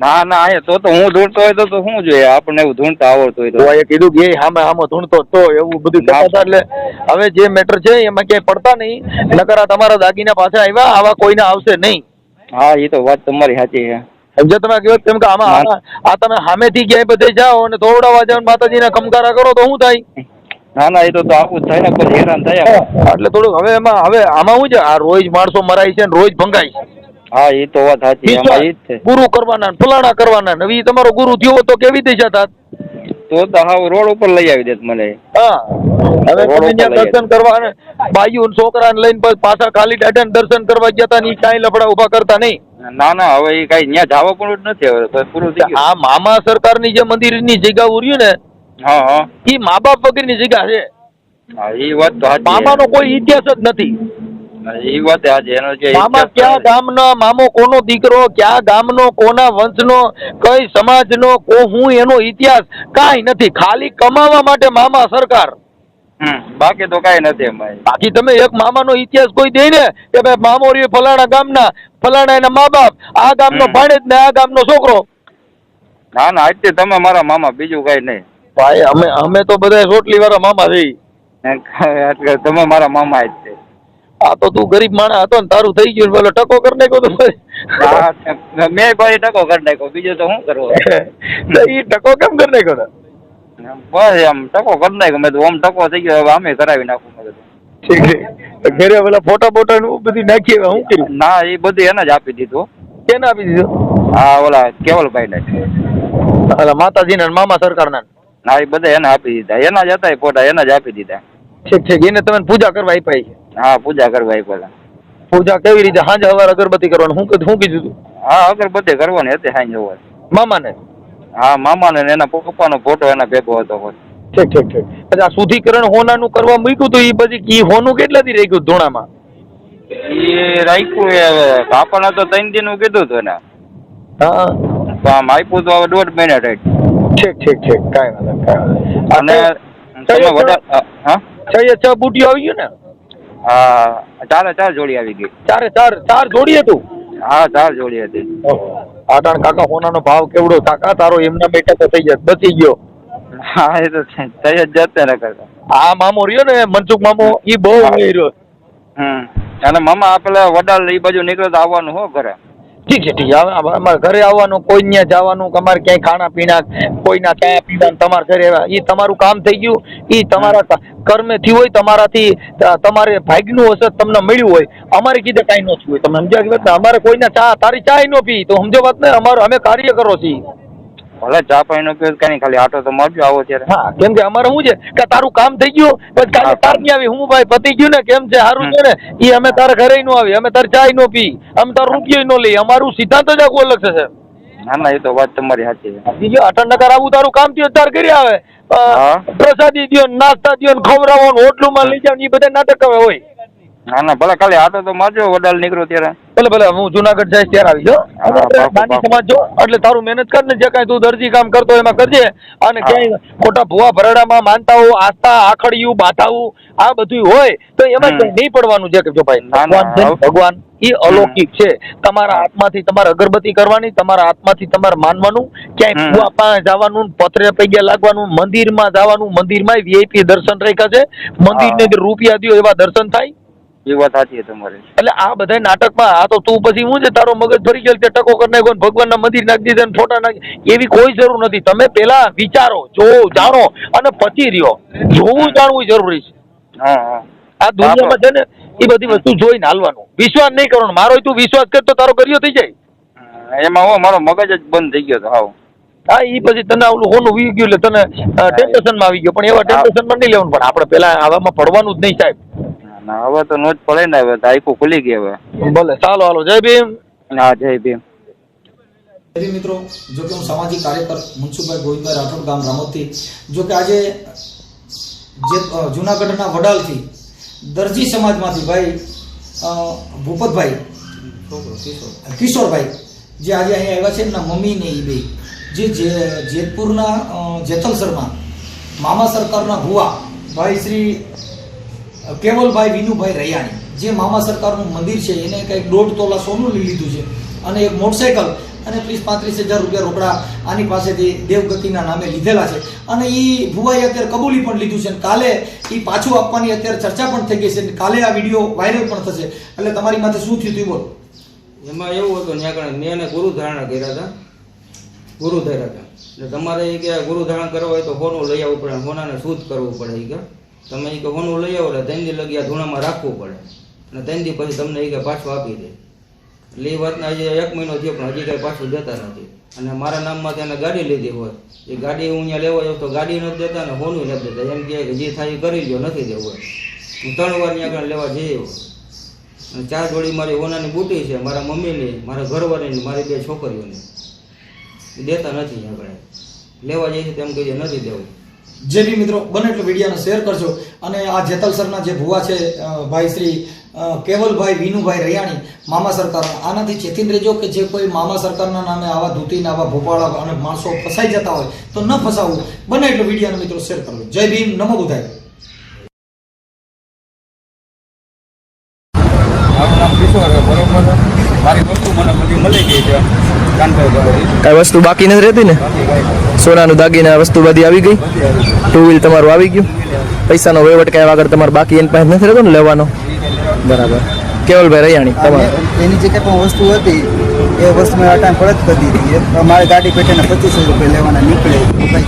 ના અહીંયા તો હું ધૂણતો હોય તો શું જોઈએ, આપણને એવું ધૂણતા આવડતું હોય તો. ભુવાએ કીધું કે આમાં ધૂણતો તો એવું બધું કહેતા હતા એટલે હવે જે મેટર છે એમાં ક્યાંય પડતા નહીં. નકર આ તમારા દાગીના પાસે આવ્યા આવા કોઈને આવશે નહીં. હા એ તો વાત તમારી સાચી છે. સમજ્યા તમે કહો કેમ કે આમાં આ તમે સામેથી ક્યાંય બધે જાઓ અને દોવડાવવા જાઓ ને માતાજીના ખમકારા કરો તો શું થાય? ના ના એ તો આવું જ થાય ને, પછી હેરાન થાય. એટલે થોડુંક હવે આમાં શું છે, આ રોજ માણસો મરાય છે ને રોજ ભંગાય છે. હા એ તો વાત સાચી, એમાં ઈ જ છે. ગુરુ કરવાના ને ફલાણા કરવાના ને, હવે ઈ તમારો ગુરુ થયો તો કેવી રીતે જતા? તો હાવ રોડ ઉપર લઈ આવી દેત મને. હા હવે તમે ત્યાં દર્શન કરવા ને બાયુ છોકરાને લઈને પાછા ખાલી દાડા દર્શન કરવા ગયા હતા ને ઈ કાંઈ લફડા ઉભા કરતા નહીં. ના ના હવે એ કઈ ત્યાં જવા પણ જ નથી, હવે પૂરું થઈ ગયું. આ મામા સરકારની જે મંદિરની જગ્યા ઉર્યું ને, હા હા ઈ મા બાપ વગરની જગ્યા છે. હા એ વાત તો સાચી. મામાનો કોઈ ઇતિહાસ જ નથી. એ વાત સાચી. એનો જે મામા ક્યાં ગામનો મામો, કોનો દીકરો, ક્યાં ગામનો, કોના વંશનો, કઈ સમાજનો, હું એનો ઇતિહાસ કાંઈ નથી. ખાલી કમાવા માટે મામા સરકાર, બાકી તો કઈ નથી એમાં. બાકી તમે એક મામાનો ઇતિહાસ કોઈ દે ને કે ભાઈ મામો રહ્યો ફલાણા ગામના, ફલાણા એના મા બાપ, આ ગામનો ભાણેજ ને આ ગામનો છોકરો. ના ના આજથી તમે મારા મામા, બીજું કઈ નહીં. ભાઈ અમે તો બધા રોટલી વાળા મામા છે. એટલે તમે મારા મામા જ છે. આ તો તું ગરીબ માણસ હતો ને તારું થઈ ગયું, બોલો ટકો કરી નાખ્યો તો મેં ભાઈ ટકો કરી નાખ્યો, બીજું તો શું કરવું? એ ટકો કેમ કરી નાખ્યો તો? બસ આમ ટકો કરી નાખ્યો મેં તો. આમ ટકો થઈ ગયો, હવે અમે કરાવી નાખું મેં તો. ઠીક છે. ઘરે પેલા ફોટા બોટા બધી નાખી શું કર્યું? ના એ બધું એને જ આપી દીધું. કેને આપી દીધું? હા ઓલા કેવલભાઈ ને. એટલે માતાજીના ને મામા સરકારના? હા એ બધા એને આપી દીધા. એના જ હતા એ ફોટા, એના જ આપી દીધા. ઠીક ઠીક. એને તમે પૂજા કરવા આપ્યા છે? હા પૂજા કરવા આપ્યા. પૂજા કેવી રીતે? સાંજે સવારે અગરબત્તી કરવાનું શું કીધું તું? હા અગરબત્તી કરવાની હતી સાંજે સવારે. મામાને? હા મામાને ને એના પપ્પાનો ફોટો એના ભેગો હતો. ઠીક ઠીક ઠીક. પછી આ શુદ્ધિકરણ હોનાનું કરવા મૂક્યું હતું, એ પછી ઈ હોનું કેટલાથી રહી ગયું ધોણામાં? એ રાખ્યું એ આપણને તો 3 દિન નું કીધું હતું એને. હા તો આમ આપ્યું તો હવે 1.5 મહિના રાખ્યું. ઠીક ઠીક ઠીક. કાંઈ વાંધો અને તમે વધારે હા છ બુટીઓ આવી ગયું ને? હા 4 જોડી આવી ગઈ. ચાર જોડી હતું? હા 4 જોડી હતી. આટાણ કાકા હોનાનો ભાવ કેવડો? કાકા તારો એમના બેટા તો થઈ જાય બચી ગયો. હા એ તો થઈ જ જતે ને કરતા. આ મામો રહ્યો ને મનસુખ મામો, ઈ બહુ રહ્યો. અને મામા પેલા વડાલ એ બાજુ નીકળે તો આવવાનું હો ઘરે. ઠીક છે ઠીક છે. હવે અમારે ઘરે આવવાનું, કોઈ ત્યાં જવાનું, અમારે ક્યાંય ખાણા પીણા, કોઈના ચા પીવા, તમારે ઘરે એ તમારું કામ થઈ ગયું. એ તમારા કર્મેથી હોય, તમારાથી તમારે ભાગ્યનું હશે તમને મળ્યું હોય. અમારે કીધે કાંઈ ન થયું હોય. તમે સમજ્યા કે વાત ને? અમારે કોઈના ચા, તારી ચા ન પી તો સમજો વાત ને? અમે કાર્ય કરો છીએ. ભલે ચા પાણી નો પીવું કઈ ખાલી આટો તો મારજો આવો ત્યારે. હા કેમ કે અમારે શું છે કે તારું કામ થઈ ગયું પછી કાલે તાર નહીં આવી. હું ભાઈ પતી ગયું ને, કેમ છે સારું છે ને? એ અમે તારા ઘરે નો આવી, અમે તાર ચા નો પી, અમે તાર રૂપિયો નો લઈ. અમારું સિદ્ધાંત જ આખું અલગ છે. ના ના એ તો વાત તમારી સાચી છે. બીજું 8 આવું તારું કામ થયું તાર કરી આવે, પ્રસાદી દો, નાસ્તા દો, ખવડાવો, હોટલું માં લઈ જાવ, એ બધા નાટક હવે હોય. ના ના ભલે ખાલી આટો તો મારજો વડાલ નીકળો ત્યારે. ભલે ભલે હું જુનાગઢ જઈશ ત્યારે આવી જાઓ. દાની સમાજ જો એટલે તારું મહેનત કર ને, જે કાંઈ તું દરજી કામ કરતો એમાં કરજે. અને ક્યાંય મોટા ભુવા ભરડામાં માનતાઓ, આસ્થા, આખડિયું, બાથાવું આ બધું હોય તો એમાં નહીં પડવાનું છે. કે જો ભાઈ ભગવાન એ અલૌકિક છે. તમારા હાથમાંથી તમારે અગરબત્તી કરવાની, તમારા હાથમાંથી તમારે માનવાનું, ક્યાંય ભુવા પાસે જવાનું, પથરે પૈયા લાગવાનું, મંદિરમાં જવાનું, મંદિરમાં વીઆઈપી દર્શન રાખ્યા છે. મંદિરને રૂપિયા દો એવા દર્શન થાય. એ વાત સાચી છે તમારી. એટલે આ બધા નાટકમાં આ તો તું પછી હું છે તારો મગજ ફરી ગયો, ટકો કરી નાખ્યો, ભગવાનના મંદિર નાખી દીધા ને ફોટા નાખી, એવી કોઈ જરૂર નથી. તમે પેલા વિચારો, જોવો, જાણો અને પછી રહ્યો. જોવું જાણવું જરૂરી છે. આ દુનિયામાં છે ને એ બધી વસ્તુ જોઈને હાલવાનું. વિશ્વાસ નહીં કરવાનો. મારો તું વિશ્વાસ કર તો તારો કર્યો થઈ જાય. એમાં હું મારો મગજ જ બંધ થઈ ગયો હતો. હાવ હા એ પછી તને ઓલું હોનું વી ગયું એટલે તને ટેમ્પેશનમાં આવી ગયો. પણ એવા ટેમ્પેશનમાં નહીં લેવાનું. પણ આપણે પેલા આવામાં પડવાનું જ નહીં સાહેબ. ના હવે તો નોટ પડે ને, હવે આખું ખુલી ગઈ હવે. ભલે ચાલો હાલો. જય ભીમ. હા જય ભીમ. મિત્રો, જો કે હું સામાજિક કાર્યકર મનસુખભાઈ ગોવિંદભાઈ રાઠોડ, ગામ રામોદથી. જો કે આજે જે જુનાગઢના વડાલથી દરજી સમાજમાંથી ભાઈ ભૂપતભાઈ કિશોરભાઈ જે આજે અહીંયા આવ્યા છે, એમના મમ્મી ને એ બે જે જેતપુરના જેતલસરમાં મામા સરકારના ભુવા ભાઈ શ્રી કેવલભાઈ વિનુભાઈ રૈયાણી, જે મામા સરકારનું મંદિર છે એને કંઈક 1.5 તોલા સોનું લઈ લીધું છે અને એક મોટરસાયકલ અને 30-35 હજાર રૂપિયા રોકડા આની પાસેથી દેવગતિના નામે લીધેલા છે. અને એ ભુવાએ અત્યારે કબૂલી પણ લીધું છે. કાલે એ પાછું આપવાની અત્યારે ચર્ચા પણ થઈ ગઈ છે. કાલે આ વિડીયો વાયરલ પણ થશે. એટલે તમારી માથે શું થયું હતું બોલો. એમાં એવું હતું ત્યાં આગળ મેં એને ગુરુ ધારણા કર્યા હતા, ગુરુ ધાર્યા હતા. એટલે તમારે એ કે ગુરુ ધારણ કરવા હોય તો હોનું લઈ આવવું પડે, હોનાને શુદ્ધ કરવું પડે. એ કે તમે એ કે હોનું લઈ આવો એટલે 3 દી લગી આ ધૂણામાં રાખવું પડે અને 3 દી પછી તમને એ કે પાછું આપી દે. એટલે એ વાતના હજી 1 મહિનો થયો પણ હજી કાંઈ પાછું દેતા નથી. અને મારા નામમાં તેને ગાડી લીધી હોય, એ ગાડી હું અહીંયા લેવા જાઉં તો ગાડી નથી દેતા ને હોનું નથી દેતા. એમ કહે કે જે થાય એ કરી લ્યો, નથી દેવું. હું 3 વાર ત્યાં આગળ લેવા જઈ આવ્યો. અને 4 જોડી મારી હોનાની બુટી છે, મારા મમ્મીની, મારા ઘરવાળીની, મારી 2 છોકરીઓની. એ દેતા નથી આગળ, લેવા જાય છે તેમ કહીએ નથી દેવું. જે બી મિત્રો બને એટલે વિડીયોને શેર કરજો. અને આ જેતલસરના જે ભુવા છે ભાઈ શ્રી કેવલભાઈ વિનુભાઈ રૈયાણી મામા સરકાર, આનાથી ચેતીને રહેજો કે જે કોઈ મામા સરકારના નામે આવા ધૂતીને આવા ભોપાળા અને માણસો ફસાઈ જતા હોય તો ન ફસાવવું. બને એટલે વિડીયોને મિત્રો શેર કરજો. જય ભીમ, નમો બુદ્ધાય. મારું નામ કિશોર છે, બરોબર. મારી વસ્તુ મને બધી મળી ગઈ છે કાનભાઈ. કઈ વસ્તુ બાકી નથી રહેતી ને? સોનાનું દાગીના વસ્તુ બધી આવી ગઈ? 2 વ્હીલ તમારું આવી ગયું? પૈસાનો વહીવટ કઈ આગળ તમારે બાકી એની પાસે નથી રહેતો ને લેવાનો? બરાબર. કેવલભાઈ રૈયાણી તમારે એની જે કઈ પણ વસ્તુ હતી એ વસ્તુ મેં અટાણ પરત કરી દીધી. મારે ગાડી પેટેને 2500 રૂપિયા લેવાના નીકળે,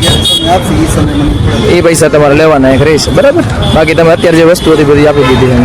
જ્યારે સમય આપશે એ સમય મને એ પૈસા તમારે લેવાના એક રહેશે, બરાબર? બાકી તમે અત્યારે જે વસ્તુ હતી બધી આપી દીધી એમ.